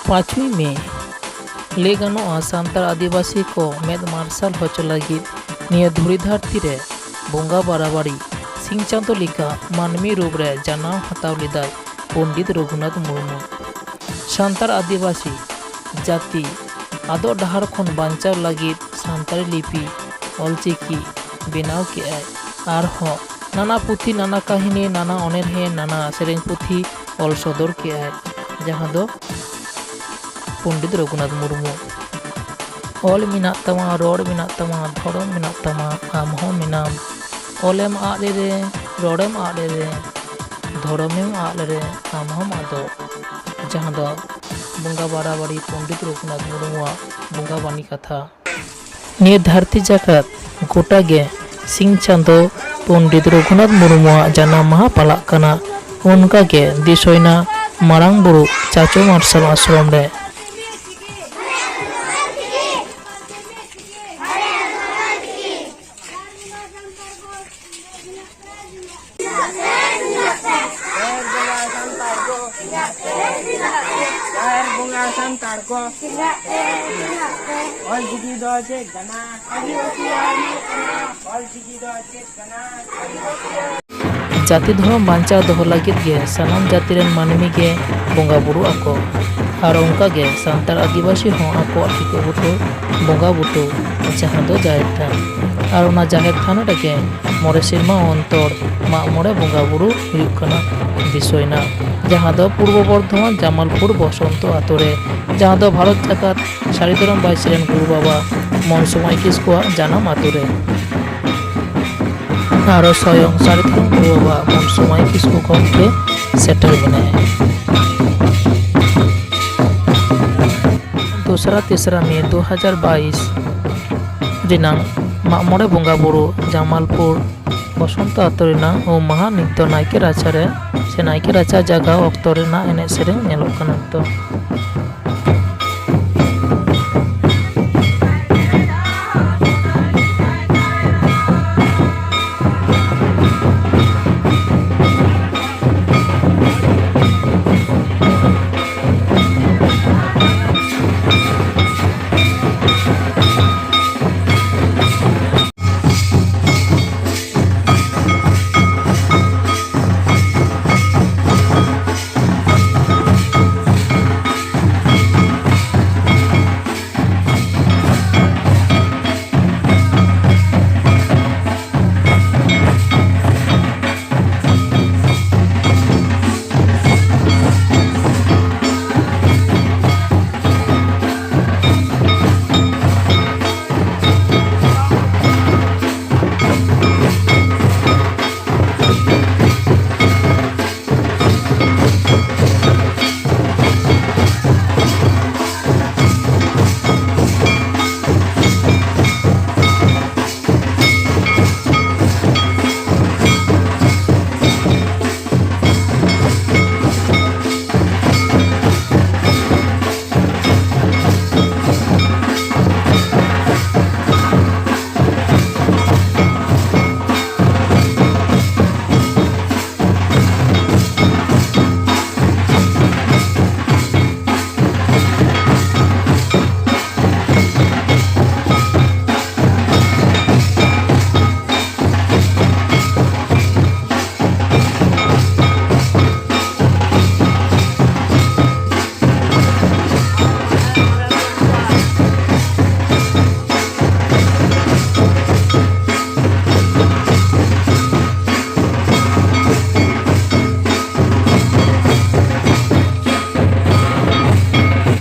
5वीं मे ले गानोआ सान्ताल आदिवासी को मेद मार्शल होचो लगिद निया धुरी धरती रे बोंगा बाराबारी सिंह चांदो लिका मानवी रूप रे जनाम हताव लेदाय पंडित रघुनाथ मुर्मू। सान्ताल आदिवासी जाति आदो डहार खन बांचाव लगिद सान्ताली लिपि ऑलचिकी बेनाव केआय आरहो नाना पुथी नाना काहिनी नाना अनेरहे नाना सेरें पुथी ऑल सदर केआय जहां दो पंडित रघुनाथ मुर्मू ऑल मिना तमा रोड मिना तमा धर्म मिना तमा आम हो मिनाम ऑलेम आले रे रोडेम आले रे धर्मेम आले रे आम हम आदो जहां दो बोंगा बाराबारी पंडित रघुनाथ मुर्मुआ बोंगा बानी कथा निये धरती जाकत गोटा गे सिंह चांदो पंडित रघुनाथ मुर्मुआ जाना महा पालाक कना उनका गे दिसोयना मारांग बुरु चाचो मार्शल आश्रम रे जाति धर्म बांचा दोह लगिद गे सानाम जाति रेन मानमी गे बोंगा बुरु आको और उनका गे सान्ताल आदिवासी हों आको ठिको बुटो बोंगा बुटो जहां दो जाहेर थान और उना जाहेर थान रेगे मोरे सिरमा अंतर मा मोरे बोंगा बुरु हुयुग कना दिसोयना जहां दो पूर्व बर्धमान जामालपुर बसंत आतोरे जहां दो भारत जाकात सारिधरम बाईस रेन गुरु बाबा मनसुमाई किस्कुआ जानाम आतोरे आरो स्वयं सारिधरम गुरु बाबा मनसुमाई किस्कु गमके सेटल बनाए। दूसरा तीसरा मे 2022 रिनांग मामोड़े बोंगा बुरु जामालपुर बसंत आतो रिनांग ओ महा नित्य नायके राचा रे से नायके राचा जगह अक्तो रेना एने सेरें नेलोग कना तो।